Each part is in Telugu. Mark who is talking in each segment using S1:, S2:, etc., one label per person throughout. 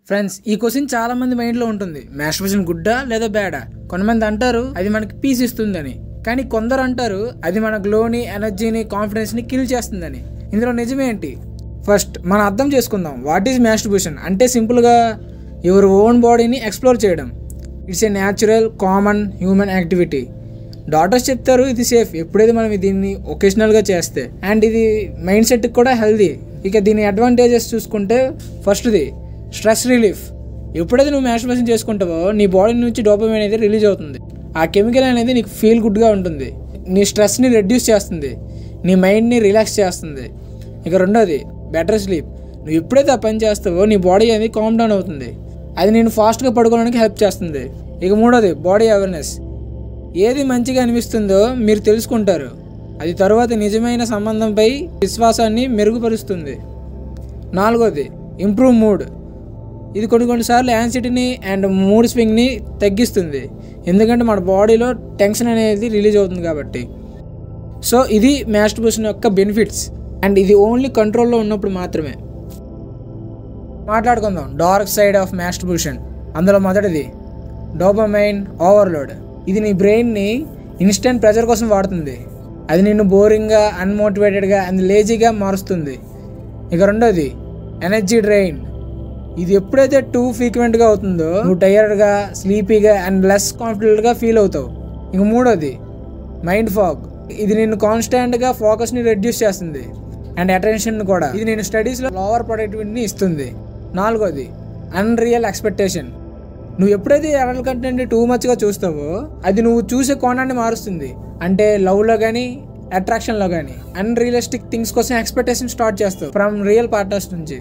S1: ఫ్రెండ్స్, ఈ క్వశ్చన్ చాలా మంది మైండ్లో ఉంటుంది. మాస్టర్బేషన్ గుడ్డా లేదా బ్యాడా? కొంతమంది అంటారు అది మనకి పీస్ ఇస్తుందని, కానీ కొందరు అంటారు అది మన గ్లోని, ఎనర్జీని, కాన్ఫిడెన్స్ని కిల్ చేస్తుందని. ఇందులో నిజమేంటి? ఫస్ట్ మనం అర్థం చేసుకుందాం. వాట్ ఈజ్ మాస్టర్బేషన్ అంటే సింపుల్గా యువర్ ఓన్ బాడీని ఎక్స్ప్లోర్ చేయడం. It's a natural, common human activity. Doctors చెప్తారు ఇది సేఫ్ ఎప్పుడైతే మనం దీన్ని ఒకేషనల్గా చేస్తే, అండ్ ఇది మైండ్ సెట్కి కూడా హెల్దీ. ఇక దీని అడ్వాంటేజెస్ చూసుకుంటే ఫస్ట్ది స్ట్రెస్ రిలీఫ్. ఎప్పుడైతే నువ్వు మాస్టర్బేషన్ చేసుకుంటావో నీ బాడీ నుంచి డోపమైన్ అనేది రిలీజ్ అవుతుంది. ఆ కెమికల్ అనేది నీకు ఫీల్ గుడ్గా ఉంటుంది, నీ స్ట్రెస్ని రెడ్యూస్ చేస్తుంది, నీ మైండ్ని రిలాక్స్ చేస్తుంది. ఇక రెండోది బెటర్ స్లీప్. నువ్వు ఎప్పుడైతే ఆ పని చేస్తావో నీ బాడీ అనేది కామ్ డౌన్ అవుతుంది, అది నేను ఫాస్ట్గా పడుకోవడానికి హెల్ప్ చేస్తుంది. ఇక మూడోది బాడీ అవేర్నెస్. ఏది మంచిగా అనిపిస్తుందో మీరు తెలుసుకుంటారు, అది తరువాత నిజమైన సంబంధంపై విశ్వాసాన్ని మెరుగుపరుస్తుంది. నాలుగోది ఇంప్రూవ్ మూడ్. ఇది కొన్నిసార్లు యాంగ్జైటీని అండ్ మూడ్ స్వింగ్ని తగ్గిస్తుంది, ఎందుకంటే మన బాడీలో టెన్షన్ అనేది రిలీజ్ అవుతుంది కాబట్టి. సో ఇది మాస్టర్బేషన్ యొక్క బెనిఫిట్స్, అండ్ ఇది ఓన్లీ కంట్రోల్లో ఉన్నప్పుడు మాత్రమే. మాట్లాడుకుందాం డార్క్ సైడ్ ఆఫ్ మాస్టర్బేషన్. అందులో మొదటిది డోపమైన్ ఓవర్లోడ్. ఇది నీ బ్రెయిన్ని ఇన్స్టెంట్ ప్రెజర్ కోసం వాడుతుంది, అది నిన్ను బోరింగ్గా, అన్మోటివేటెడ్గా అండ్ లేజీగా మారుస్తుంది. ఇక రెండోది ఎనర్జీ డ్రైన్. ఇది ఎప్పుడైతే టూ ఫ్రీక్వెంట్గా అవుతుందో నువ్వు టైర్డ్గా, స్లీపీగా అండ్ లెస్ కాన్ఫిడెంట్గా ఫీల్ అవుతావు. ఇక మూడోది మైండ్ ఫాగ్. ఇది నిన్ను కాన్స్టాంట్గా ఫోకస్ని రెడ్యూస్ చేస్తుంది అండ్ అటెన్షన్ కూడా. ఇది నేను స్టడీస్లో లోవర్ ప్రొడక్టివిటీని ఇస్తుంది. నాలుగోది అన్రియల్ ఎక్స్పెక్టేషన్. నువ్వు ఎప్పుడైతే ఎడల్ కంటెంట్ టూ మచ్గా చూస్తావో అది నువ్వు చూసే కోణాన్ని మారుస్తుంది, అంటే లవ్లో కానీ అట్రాక్షన్లో కానీ. అన్రియలిస్టిక్ థింగ్స్ కోసం ఎక్స్పెక్టేషన్ స్టార్ట్ చేస్తావు ఫ్రమ్ రియల్ పార్ట్నర్స్ నుంచి.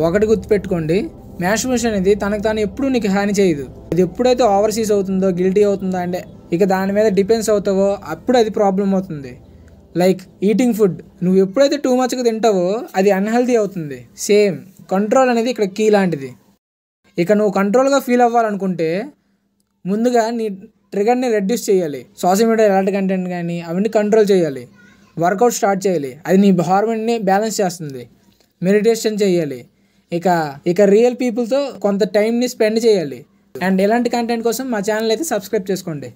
S1: ఒకటి గుర్తుపెట్టుకోండి, మాస్టర్బేషన్ అనేది తనకు తాను ఎప్పుడూ నీకు హాని చేయదు. అది ఎప్పుడైతే ఓవర్సీస్ అవుతుందో, గిల్టీ అవుతుందో అంటే ఇక దాని మీద డిపెండ్స్ అవుతావో అప్పుడు అది ప్రాబ్లం అవుతుంది. Like eating food. నువ్వు ఎప్పుడైతే టూ మచ్గా తింటావో అది అన్హెల్దీ అవుతుంది. సేమ్ కంట్రోల్ అనేది ఇక్కడ కీ లాంటిది. ఇక నువ్వు కంట్రోల్గా ఫీల్ అవ్వాలనుకుంటే ముందుగా నీ ట్రిగర్ని రెడ్యూస్ చేయాలి. సోషల్ మీడియా ఎలాంటి కంటెంట్ కానీ అవన్నీ కంట్రోల్ చేయాలి. వర్కౌట్ స్టార్ట్ చేయాలి, అది నీ హార్మోన్ని బ్యాలెన్స్ చేస్తుంది. మెడిటేషన్ చేయాలి. ఇక రియల్ పీపుల్తో కొంత టైంని స్పెండ్ చేయాలి. అండ్ ఇలాంటి కంటెంట్ కోసం మా ఛానల్ అయితే సబ్స్క్రైబ్ చేసుకోండి.